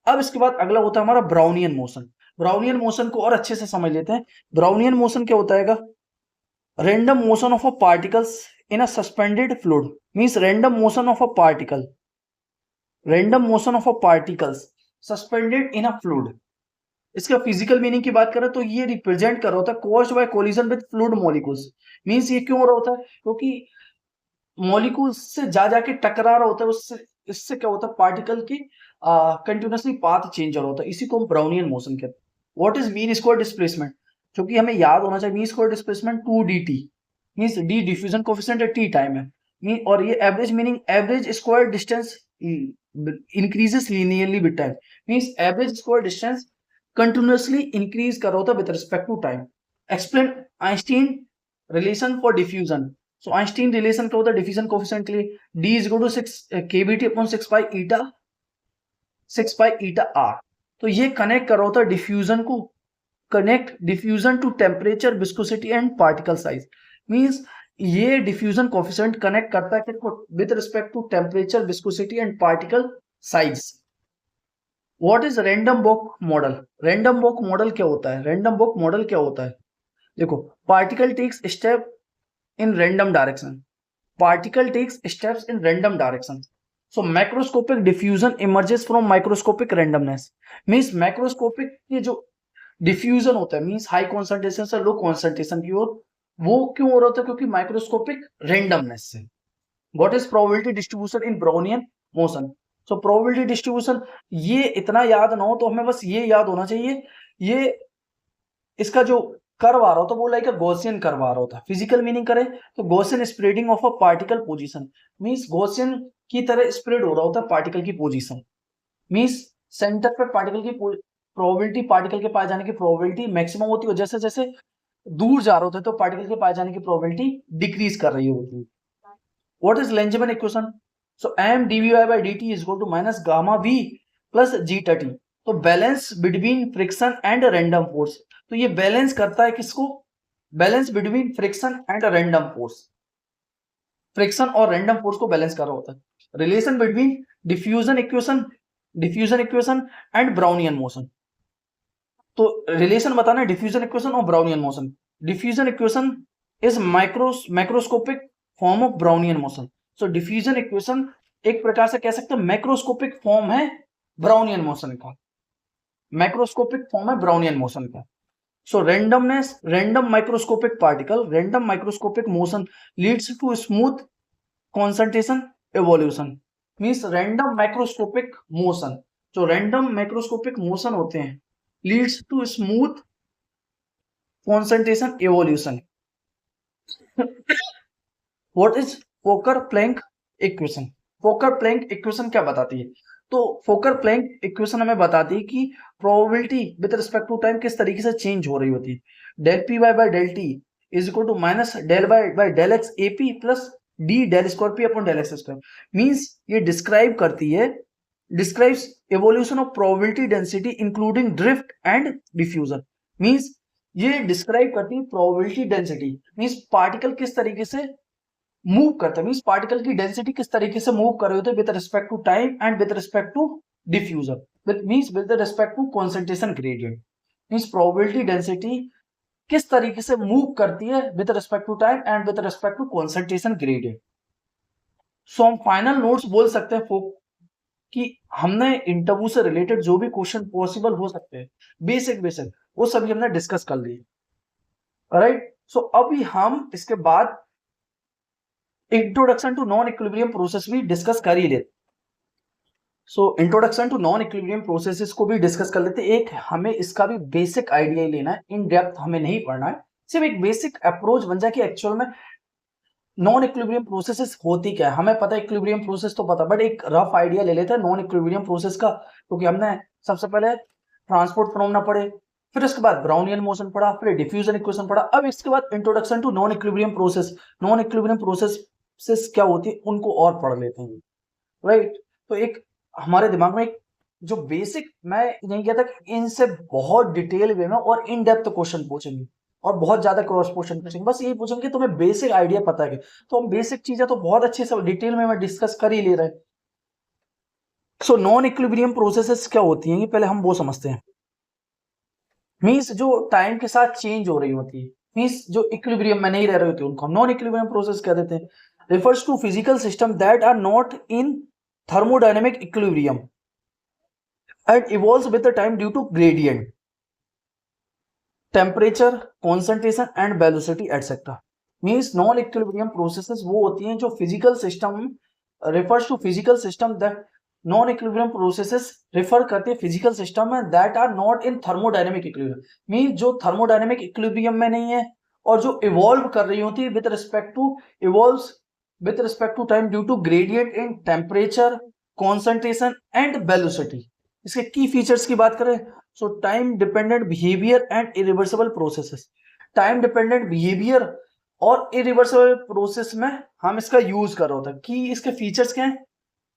अब इसके बाद अगला होता है हमारा ब्राउनियन मोशन। ब्राउनियन मोशन को और अच्छे से समझ लेते हैं। ब्राउनियन मोशन क्या होता है? Random motion of a particles in a suspended fluid, means random motion of a particle, random motion of a particles suspended in a fluid. इसका फिजिकल मीनिंग की बात करें तो ये रिप्रेजेंट कर रहा होता है caused by collision with fluid molecules. Means ये क्यों हो रहा होता है? क्योंकि मॉलिक्यूल्स से जा जाके टकरा रहा होता है, उससे इससे क्या होता है पार्टिकल की कंटिन्यूअसली पाथ चेंज हो रहा होता है। इसी को हम ब्राउनियन मोशन कहते हैं। What is mean square displacement? जो कि हमें याद होना चाहिए, mean square displacement 2dt, means D diffusion coefficient है, टी टाइम है। और ये average meaning average square distance increases linearly with time, means average square distance continuously increase कर रहा होता है with respect to time. Explain Einstein relation for diffusion. So Einstein relation क्या होता है डिफ्यूजन कोएफिशिएंट के लिए? d is equal to 6 kBT upon 6 pi eta r। तो ये कनेक्ट कर रहा होता है डिफ्यूजन को, connect diffusion to temperature viscosity and particle size. Means ये डिफ्यूजन कोएफिशिएंट कनेक्ट करता है with respect to temperature viscosity and particle size. What is random walk model? Random walk model क्या होता है? रैंडम वॉक मॉडल क्या होता है? देखो, particle takes step in random direction. Particle takes steps in random direction. So macroscopic diffusion emerges from microscopic randomness. Means macroscopic ये जो diffusion होता है मीन्स हाई कॉन्सेंट्रेशन से लो कॉन्सेंट्रेशन की ओर, वो क्यों हो रहा था? क्योंकि माइक्रोस्कोपिक रेंडमनेस से. What is probability distribution in Brownian motion? So probability distribution, ये इतना याद ना हो तो हमें बस ये याद होना चाहिए, ये इसका जो कर्व आ रहा होता है वो लाइक अ गॉसियन कर्व आ रहा होता है. फिजिकल मीनिंग करें तो Gaussian spreading of a particle position, means Gaussian की तरह स्प्रेड हो रहा होता है पार्टिकल की पोजीशन. मींस सेंटर पे पार्टिकल की प्रोबेबिलिटी, पार्टिकल के पाए जाने की प्रोबेबिलिटी मैक्सिमम होती है, जैसे जैसे दूर जा रहे होते हैं तो पार्टिकल के पाए जाने की प्रोबेबिलिटी डिक्रीज कर रही होती है. What is Langevin equation? So m dvy by dt is equal to minus gamma v plus zeta t. तो balance between friction and random force. तो ये बैलेंस करता है किसको? Balance between friction and random force. Friction और random force को balance कर रहा होता है. Relation between diffusion equation and Brownian motion. तो रिलेशन बताना है डिफ्यूजन इक्वेशन और Brownian motion. Diffusion equation is macroscopic form of Brownian motion. So diffusion equation एक प्रकार से कह सकते हैं मैक्रोस्कोपिक फॉर्म है ब्राउनियन मोशन का. मैक्रोस्कोपिक फॉर्म है ब्राउनियन मोशन का. So randomness, random microscopic particle, random microscopic motion leads to smooth concentration evolution. Means random microscopic motion, जो रैंडम माइक्रोस्कोपिक मोशन होते हैं leads to smooth concentration evolution. What is Fokker Planck equation? Fokker Planck equation क्या बताती है? तो फोकर Planck equation हमें बताती है कि probability with respect to time किस तरीके से चेंज हो रही होती है. Del P Y by del T is equal to minus del Y by del X A P plus D del square P upon del x square. Means ये describe करती है, describes evolution of probability density including drift and diffusion. Means ये describe करती है probability density, means particle किस तरीके से move करता है, मीन्स पार्टिकल की डेंसिटी किस तरीके से मूव कर रहे होते हैं with respect to time and with respect to diffusion, with respect to concentration gradient. Means probability density किस तरीके से मूव करती है with respect to time and with respect to concentration gradient. So हम फाइनल नोट्स बोल सकते हैं कि हमने इंटरव्यू से रिलेटेड जो भी क्वेश्चन पॉसिबल हो सकते हैं बेसिक वो सभी हमने डिस्कस कर लिए. राइट. सो अभी हम इसके बाद introduction to non equilibrium process भी डिस्कस कर ही लेते. So introduction to non equilibrium processes को भी डिस्कस कर लेते. एक हमें इसका भी बेसिक आइडिया ही लेना है, इन डेप्थ हमें नहीं पढ़ना है, सिर्फ एक बेसिक अप्रोच बन जाए कि एक्चुअल में नॉन इक्विलिब्रियम प्रोसेसेस होती क्या है. हमें पता है इक्विलिब्रियम प्रोसेस तो पता, बट एक रफ आइडिया ले लेते हैं नॉन इक्विलिब्रियम प्रोसेस का, क्योंकि हमने सबसे पहले ट्रांसपोर्ट फिनोमेना पढ़े, फिर उसके बाद ब्राउनियन मोशन पढ़ा, फिर डिफ्यूजन इक्वेशन पढ़ा. अब इसके बाद introduction to non equilibrium process, non equilibrium process क्या होती है उनको और पढ़ लेते हैं. राइट. तो एक हमारे दिमाग में एक जो बेसिक, मैं नहीं कहता कि इनसे बहुत डिटेल वे में और इन डेप्थ क्वेश्चन पूछेंगे और बहुत ज्यादा क्रॉस क्वेश्चन पूछेंगे, बस यही पूछेंगे तुम्हें बेसिक आइडिया पता है. तो हम बेसिक चीजें तो बहुत अच्छे से डिटेल में मैं डिस्कस कर ही ले रहे हैं. सो नॉन इक्विलिब्रियम प्रोसेसेस क्या होती हैं पहले हम वो समझते हैं. मींस जो टाइम के साथ चेंज हो रही होती है, मींस जो इक्विलिब्रियम में नहीं रह रही होती उनको हम नॉन इक्विलिब्रियम प्रोसेस कह देते हैं. refers to physical system that are not in thermodynamic equilibrium and evolves with the time due to gradient, temperature, concentration and velocity etc. means non equilibrium processes वो होती हैं जो physical system refers to physical system that non equilibrium processes refer करते हैं physical system में that are not in thermodynamic equilibrium, means जो thermodynamic equilibrium में नहीं है और जो evolve कर रही होती है with respect to evolves with respect to time due to gradient in temperature, concentration and velocity. इसके की फीचर्स की बात करें सो time dependent behaviour and irreversible processes. Time dependent behaviour और इरिवर्सिबल प्रोसेस में हम इसका यूज कर रहे होता है. कि इसके फीचर्स क्या हैं?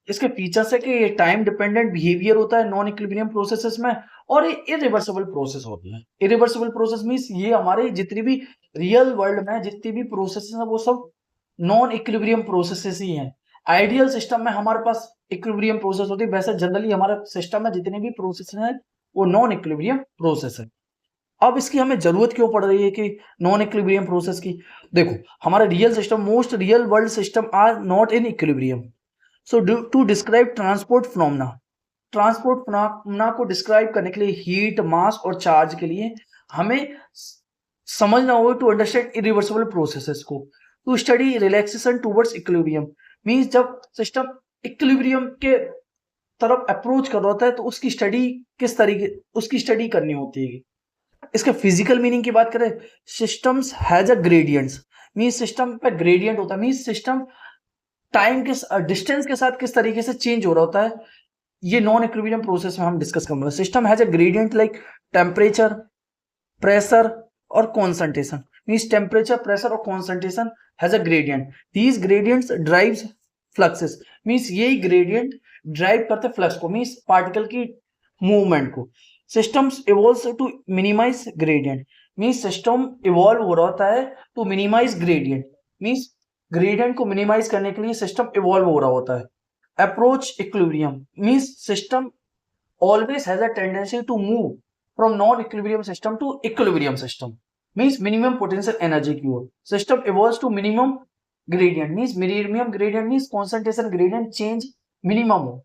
इसके फीचर्स है कि ये टाइम डिपेंडेंट बिहेवियर होता है नॉन इक्विलिब्रियम प्रोसेसेस में और ये इरिवर्सिबल प्रोसेस होती है. इरिवर्सिबल प्रोसेस मींस ये हमारे जितनी भी रियल वर्ल्ड में जितनी भी प्रोसेस है वो सब नॉन इक्विलिब्रियम प्रोसेसेस ही हैं. आइडियल सिस्टम में हमारे पास इक्विलिब्रियम प्रोसेस होती है, वैसे जनरली हमारे सिस्टम में जितने भी प्रोसेस हैं वो नॉन इक्विलिब्रियम प्रोसेस है. अब इसकी हमें जरूरत क्यों पड़ रही है कि नॉन इक्विलिब्रियम प्रोसेस की? देखो, हमारा real system, most real world system are not in equilibrium. So to describe transport phenomena को डिस्क्राइब करने के लिए हीट, मास और चार्ज के लिए हमें समझना होगा टू अंडरस्टैंड इरिवर्सिबल प्रोसेसेस को, to study relaxation towards equilibrium. Means जब सिस्टम इक्विलिब्रियम के तरफ अप्रोच कर रहा होता है तो उसकी स्टडी करनी होती है। इसके फिजिकल मीनिंग की बात करें, systems has a gradients, means system पे ग्रेडियंट होता है, मींस सिस्टम टाइम के डिस्टेंस के साथ किस तरीके से चेंज हो रहा होता है, ये नॉन इक्विलिब्रियम प्रोसेस में हम डिस्कस करेंगे। System has a gradient like temperature, pressure और कॉन्सेंट्रेशन, मींस टेम्परेचर, प्रेशर और concentration has a gradient. These gradients drives fluxes, means यही ग्रेडियंट ड्राइव करते फ्लक्स को, मींस पार्टिकल की मूवमेंट को। Systems evolves to minimize gradient, means system evolve हो रहा होता है to minimize gradient, means gradient को मिनिमाइज करने के लिए सिस्टम इवॉल्व हो रहा होता है। Approach equilibrium, means system always has a tendency to move from non-equilibrium system to equilibrium system, means minimum potential energy की ओर। system evolves to minimum gradient, means minimum gradient means concentration gradient change minimum हो,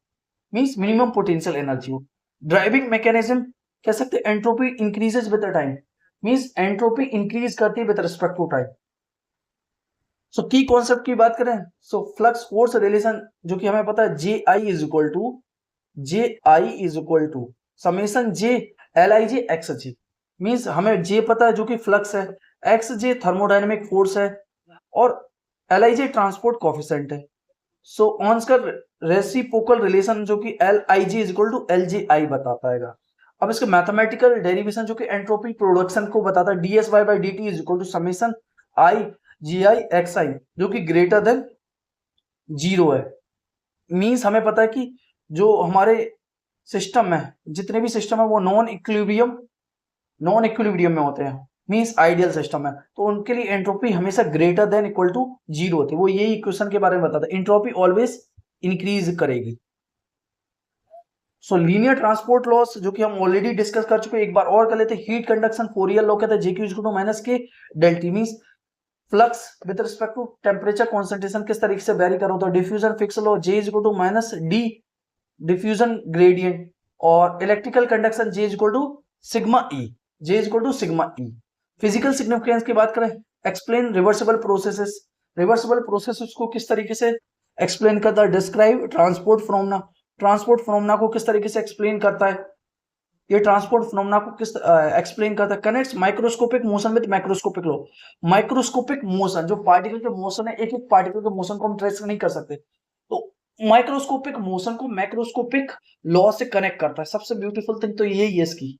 means minimum potential energy हो। driving mechanism कह सकते entropy increases with the time, means entropy increase करती है with respect to time। सो की concept की बात करें, सो फ्लक्स फोर्स रिलेशन जो कि हमें पता है J I is equal to summation J L I J X G, means हमें जे पता है जो कि फ्लक्स है, एक्स जे थर्मोडाइनमिक फोर्स है और L I J transport coefficient है। सो ऑन का रेसिप्रोकल रिलेशन जो कि L I G is equal to L J I बताता है। अब इसके मैथमेटिकल डेरिवेशन जो कि एंट्रोपी प्रोडक्शन को बताता है, D S Y by D T is equal to summation I G I X I जो कि ग्रेटर देन जीरो है। मीन्स हमें पता है कि जो हमारे सिस्टम है, जितने भी सिस्टम है वो नॉन इक्विलिब्रियम में होते हैं, मीन्स आइडियल सिस्टम है, तो उनके लिए एंट्रोपी हमेशा greater than equal to zero होती है। वो यही इक्वेशन के बारे में बताता है, एंट्रोपी ऑलवेज इंक्रीज करेगी। सो लीनियर ट्रांसपोर्ट लॉस जो कि हम ऑलरेडी डिस्कस कर चुके हैं, एक बार और कर लेते हैं। हीट कंडक्शन फोरियर लॉ कहता है J Q is equal to minus K del T, means flux with respect to temperature concentration किस तरीके से वेरी कर रहा होता है। Diffusion Fick's law J is equal to minus D diffusion gradient, और electrical conduction J is equal to sigma E, J is equal to sigma E. Physical significance की बात करें, explain reversible processes, reversible processes को किस तरीके से explain करता है। Describe transport phenomena, transport phenomena को किस तरीके से एक्सप्लेन करता है, ये ट्रांसपोर्ट फिनोमेना को किस एक्सप्लेन करता है। Connects microscopic motion with macroscopic law, microscopic motion जो पार्टिकल के मोशन है, एक एक पार्टिकल के मोशन को हम ट्रेस नहीं कर सकते, तो माइक्रोस्कोपिक मोशन को मैक्रोस्कोपिक लॉ से कनेक्ट करता है। सबसे ब्यूटीफुल थिंग तो यही है इसकी।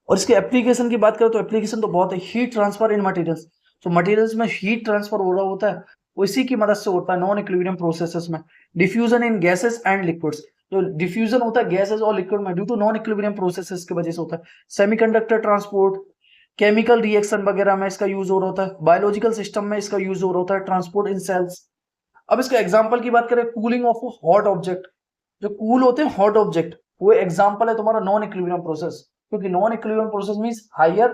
और इसके एप्लीकेशन की बात करें तो एप्लीकेशन तो बहुत है। हीट ट्रांसफर इन मटेरियल्स, तो मटेरियल्स में हीट ट्रांसफर हो रहा होता है, वो इसी की मदद से होता है नॉन इक्विलिब्रियम प्रोसेसेस में। Diffusion in gases and liquids, जो डिफ्यूजन होता है गैसेस और लिक्विड में due to non equilibrium processes की वजह से होता है। सेमीकंडक्टर ट्रांसपोर्ट, केमिकल रिएक्शन वगैरह में इसका यूज हो रहा होता है। बायोलॉजिकल सिस्टम में इसका यूज हो रहा होता है, ट्रांसपोर्ट इन सेल्स। अब इसका एग्जांपल की बात करें, कूलिंग ऑफ हॉट ऑब्जेक्ट, जो कूल होते हैं हॉट ऑब्जेक्ट, वो एग्जांपल है तुम्हारा नॉन इक्विलिब्रियम प्रोसेस, क्योंकि non equilibrium process means higher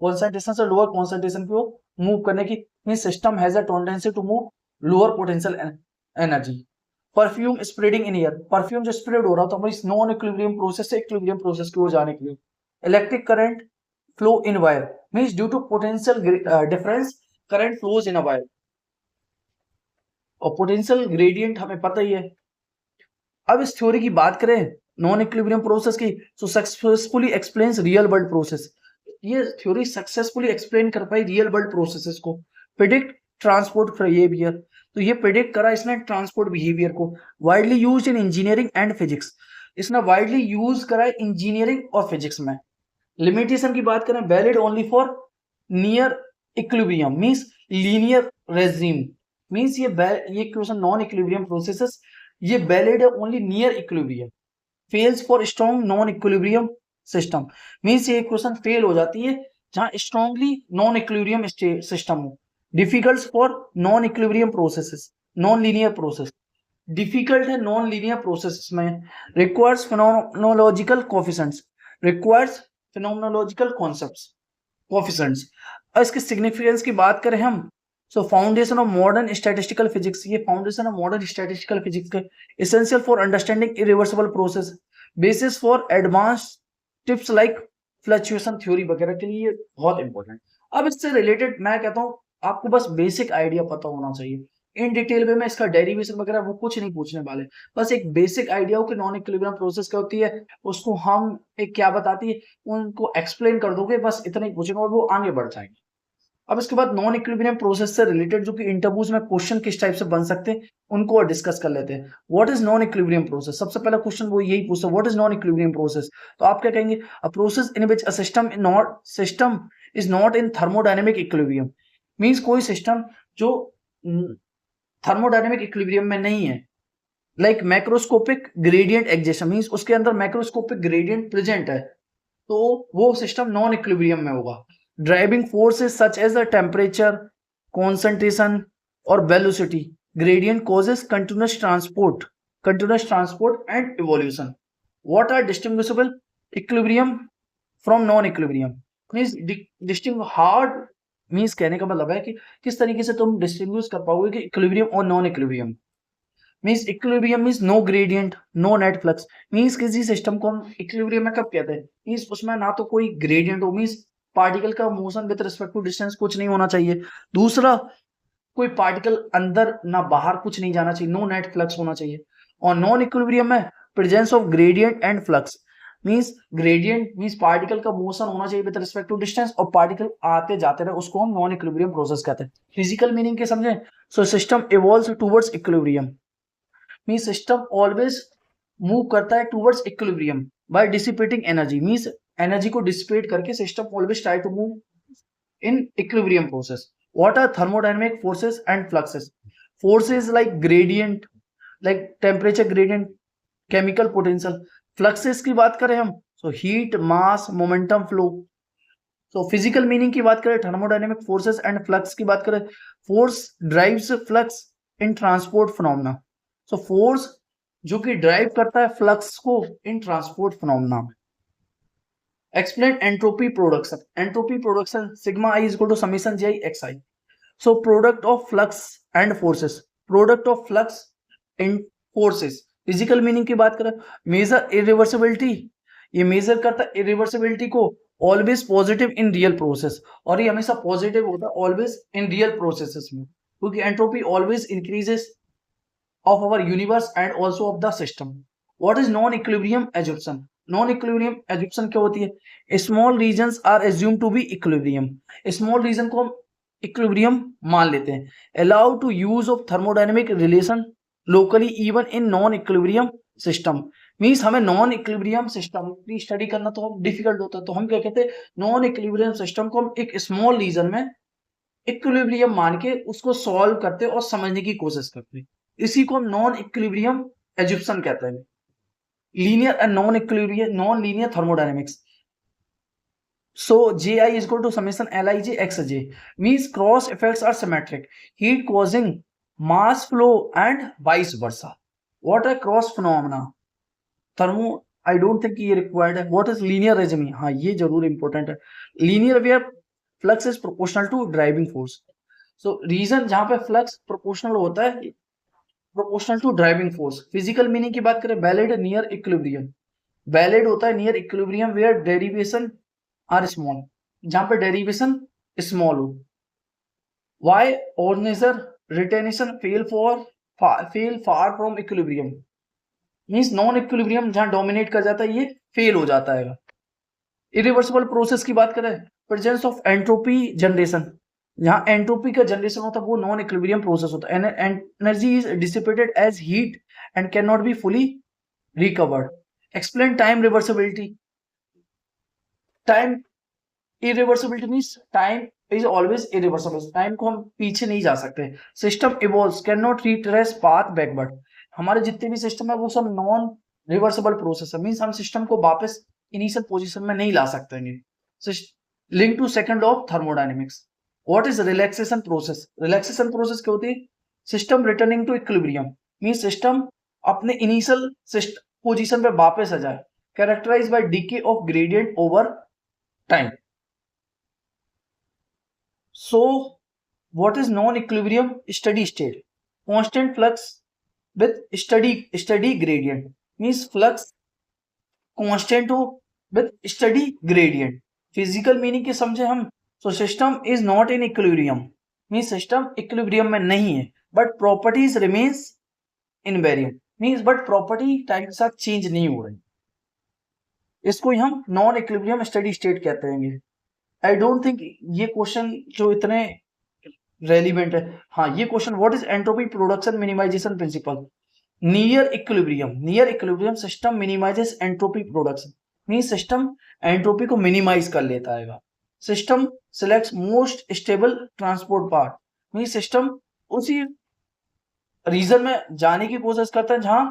concentration से लोअर कॉन्सेंट्रेशन को मूव करने की, means system has a tendency to move lower potential energy. Perfume spreading in air, perfume जो स्प्रेड हो रहा था इस नॉन इक्विलिब्रियम प्रोसेस से इक्विलिब्रियम प्रोसेस की ओर जाने के लिए। Electric current flow in wire, means due to potential difference current flows in a wire, और पोटेंशियल ग्रेडियंट हमें पता ही है। अब इस थ्योरी की बात करें नॉन इक्विलिब्रियम प्रोसेस की, तो successfully explains real world process, ये थ्योरी सक्सेसफुली एक्सप्लेन कर पाई रियल वर्ल्ड प्रोसेसेस को। प्रिडिक्ट ट्रांसपोर्ट बिहेवियर, तो ये प्रिडिक्ट करा इसने ट्रांसपोर्ट बिहेवियर को। Widely used in engineering and physics, इसने वाइडली यूज करा है इंजीनियरिंग और फिजिक्स में। लिमिटेशन की बात करें, valid only for near equilibrium means linear regime, means ये क्वेश्चन नॉन इक्विलिब्रियम प्रोसेसेस ये वैलिड है only near equilibrium. Fails for strong non equilibrium system, means ये क्वेश्चन फेल हो जाती है जहां स्ट्रॉन्गली नॉन इक्विलिब्रियम सिस्टम हो। Difficult for non equilibrium processes, non linear process difficult है नॉन लीनियर प्रोसेस में। Requires phenomenological coefficients, requires phenomenological concepts, coefficients. और इसके सिग्निफिकेंस की बात करें हम, so foundation of modern statistical physics, ये foundation of modern statistical physics के essential for understanding irreversible process, basis for advance tips like fluctuation theory वगैरह के लिए बहुत इंपॉर्टेंट। अब इससे रिलेटेड मैं कहता हूँ आपको बस बेसिक आइडिया पता होना चाहिए। इन डिटेल में मैं इसका डेरिवेशन वगैरह वो कुछ नहीं पूछने वाले, बस एक बेसिक आइडिया हो कि नॉन इक्विलिब्रियम प्रोसेस क्या होती है, उसको हम एक क्या बताती है, उनको एक्सप्लेन कर दोगे, बस इतना ही पूछेंगे और वो आगे बढ़ जाएंगे। अब इसके बाद नॉन इक्विलिब्रियम प्रोसेस से रिलेटेड जो कि इंटरव्यूज में क्वेश्चन किस टाइप से बन सकते हैं उनको डिस्कस कर लेते हैं। What is non equilibrium process, सबसे पहला क्वेश्चन वो यही पूछता है, what is non equilibrium process. तो आप क्या कहेंगे, a process in which a system is not in thermodynamic equilibrium, means कोई सिस्टम जो थर्मोडायनेमिक इक्विलिब्रियम में नहीं है, like macroscopic gradient exist, means उसके अंदर मैक्रोस्कोपिक ग्रेडियंट प्रेजेंट है, तो वो सिस्टम नॉन इक्विलिब्रियम में होगा। Driving forces such as the temperature, concentration और velocity gradient causes continuous transport and evolution. What are distinguishable equilibrium from non equilibrium, means distinguish hard, means कहने का मतलब है कि किस तरीके से तुम डिस्टिंग्विश कर पाओगे कि इक्विलिब्रियम और non equilibrium. Means equilibrium means no gradient no net flux, means किसी सिस्टम को हम इक्विलिब्रियम में कब कहते हैं, मींस उसमें ना तो कोई ग्रेडियंट हो, मींस पार्टिकल का motion with respect to distance कुछ नहीं होना चाहिए, दूसरा कोई पार्टिकल अंदर ना बाहर कुछ नहीं जाना चाहिए, नो नेट फ्लक्स होना चाहिए। और नॉन इक्विलिब्रियम में presence of gradient and flux, means gradient means particle का मोशन होना चाहिए विद रिस्पेक्ट टू डिस्टेंस और पार्टिकल आते जाते रहे, उसको हम नॉन इक्विलिब्रियम प्रोसेस कहते हैं। फिजिकल मीनिंग के समझें, so system evolves towards equilibrium, means system always move करता है towards equilibrium by dissipating energy, means energy को डिसिपेट करके system always try to move in equilibrium process. What are thermodynamic forces and fluxes? Forces like gradient, like temperature gradient, chemical potential. Fluxes की बात करें हम, so heat, mass, momentum, flow. So physical meaning की बात करें, thermodynamic forces and flux की बात करें, force drives flux in transport phenomena. So force जो कि drive करता है flux को in transport phenomena. Explain entropy production. Entropy production, sigma I is equal to summation Ji xi. So product of flux and forces. Product of flux and forces. Physical meaning की बात करें, measure irreversibility. ये measure करता है irreversibility को always positive in real process, और ये हमेशा positive होता है always in real processes में, क्योंकि entropy always increases of our universe and also of the system. What is non-equilibrium adsorption? Non-equilibrium adsorption क्या होती है? Small regions are assumed to be equilibrium. Small region को हम equilibrium मान लेते हैं. Allow to use of thermodynamic relation locally even in non-equilibrium system. Means हमें non equilibrium system की स्टडी करना तो डिफिकल्ट होता है, तो हम क्या कहते हैं, नॉन इक्विलिब्रियम सिस्टम को हम एक स्मॉल रीजन में इक्विलिब्रियम मान के उसको सॉल्व करते और समझने की कोशिश करते, इसी को हम नॉन इक्विलिब्रियम एज्यूप्शन कहते हैं। Linear and non equilibrium, non linear thermodynamics, so Ji is equal to summation Lij xj, means cross effects are symmetric, heat causing mass flow and vice versa. What are cross phenomena? Thermo, I don't think ये required है. What is linear regime? हाँ ये जरूर important है. Linear where flux is proportional to driving force. So reason जहाँ पे flux proportional होता है, proportional to driving force. Physical meaning की बात करें, valid near equilibrium. Valid होता है near equilibrium where derivation are small, जहाँ पे derivation small हो. Why ordinary retention fail far from equilibrium? Means non equilibrium जहां डोमिनेट कर जाता है ये फेल हो जाता है। इरिवर्सिबल प्रोसेस की बात करें, प्रेजेंस ऑफ एंट्रोपी जनरेशन, जहां एंट्रोपी का जनरेशन होता है वो नॉन इक्विलिब्रियम प्रोसेस होता है। Energy is dissipated as heat and can not be fully recovered. Explain time reversibility. Time irreversibility means time is always irreversible, time को हम पीछे नहीं जा सकते। System evolves can not retrace path backward, हमारे जितने भी सिस्टम है वो सब नॉन रिवर्सिबल प्रोसेस है, मींस हम सिस्टम को वापस इनिशियल पोजीशन में नहीं ला सकते हैं। Link to second law of thermodynamics. What is relaxation process? Relaxation process क्या होती है? System returning to equilibrium, means system अपने इनिशियल पोजीशन पे वापस आ जाए। Characterize by decay of gradient over time. So what is non-equilibrium? Steady state. Constant flux with steady gradient. Means flux constant हो with steady gradient. Physical meaning के समझे हम. So system is not in equilibrium. Means system equilibrium में नहीं है. But properties remains invariant. Means but property time के साथ change नहीं हो रही. इसको हम नॉन इक्विलिब्रियम स्टेडी स्टेट कहते हैं. आई डोंट थिंक ये क्वेश्चन जो इतने रेलिवेंट है. हाँ, ये question what is entropy production minimization principle. Near equilibrium system minimizes entropy production. Means system entropy को मिनिमाइज कर लेता है. System selects most stable transport path. Means system उसी रीजन में जाने की कोशिश करता है जहां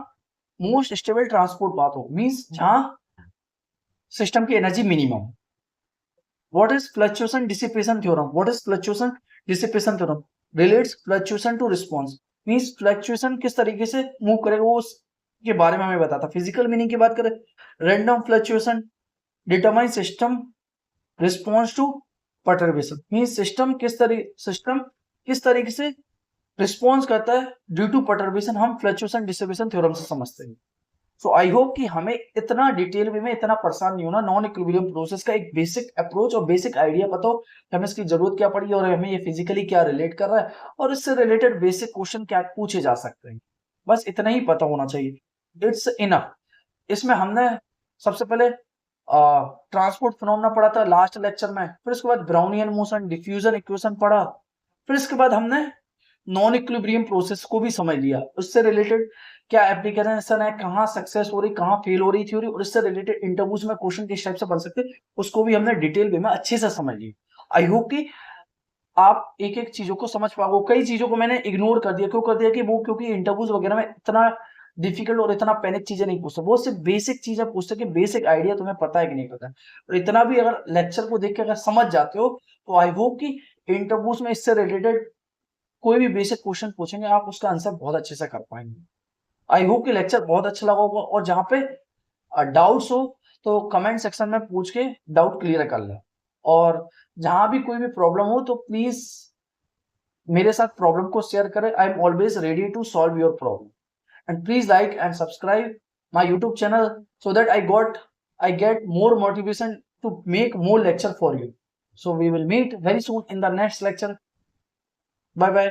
मोस्ट स्टेबल ट्रांसपोर्ट पाथ हो. मींस जहां सिस्टम की energy minimum. What is fluctuation dissipation theorem? What is fluctuation dissipation theorem? Relates fluctuation to response. Means fluctuation किस तरीके से मूव करेगा वो उसके बारे में हमें बताता. फिजिकल मीनिंग की बात करें, random fluctuation determine system response to perturbation. Means system किस तरीके से रिस्पॉन्स करता है ड्यू टू परटर्बेशन. हम फ्लक्चुएशन डिसिपेशन थ्योरम से समझते हैं. सो आई होप कि हमें इतना डिटेल में इतना परेशान नहीं होना. नॉन इक्विलिब्रियम प्रोसेस का एक बेसिक अप्रोच और बेसिक आइडिया पता हो हमें इसकी जरूरत क्या पड़ी और हमें ये फिजिकली क्या रिलेट कर रहा है और इससे रिलेटेड बेसिक क्वेश्चन क्या पूछे जा सकते हैं. बस इतना ही पता होना चाहिए. It's enough. इसमें हमने सबसे पहले ट्रांसपोर्ट फिनोमेना पढ़ा था लास्ट लेक्चर में. फिर उसके बाद ब्राउनियन मोशन, डिफ्यूजन इक्वेशन पढ़ा. फिर इसके बाद हमने नॉन इक्विलिब्रियम प्रोसेस को भी समझ लिया. उससे रिलेटेड क्या एप्लीकेशन है, कहाँ सक्सेस हो रही, कहाँ फेल हो रही थ्योरी और इससे रिलेटेड इंटरव्यूज में क्वेश्चन किस टाइप से बन सकते हैं उसको भी हमने डिटेल वे में अच्छे से समझ लिया. आई होप कि आप एक एक चीजों को समझ पाओगे. कई चीजों को मैंने इग्नोर कर दिया. क्यों कर दिया कि वो क्योंकि इंटरव्यूज वगैरह में इतना डिफिकल्ट और इतना पैनिक चीजें नहीं पूछते. वो सिर्फ बेसिक चीजें पूछते कि बेसिक आइडिया तुम्हें पता है कि नहीं पता है. और इतना भी अगर लेक्चर को देख के अगर समझ जाते हो तो आई होप कि इंटरव्यूज में इससे रिलेटेड कोई भी बेसिक क्वेश्चन पूछेंगे आप उसका आंसर बहुत अच्छे से कर पाएंगे. आई होप कि लेक्चर बहुत अच्छा लगा होगा और जहां पे डाउट्स हो तो कमेंट सेक्शन में पूछ के डाउट क्लियर कर ले. और जहां भी कोई भी प्रॉब्लम हो तो प्लीज मेरे साथ प्रॉब्लम को शेयर करें. I am always ready to solve your problem. And please like and subscribe my YouTube channel so that I get more motivation to make more lecture for you. So we will meet very soon in the next lecture. Bye bye.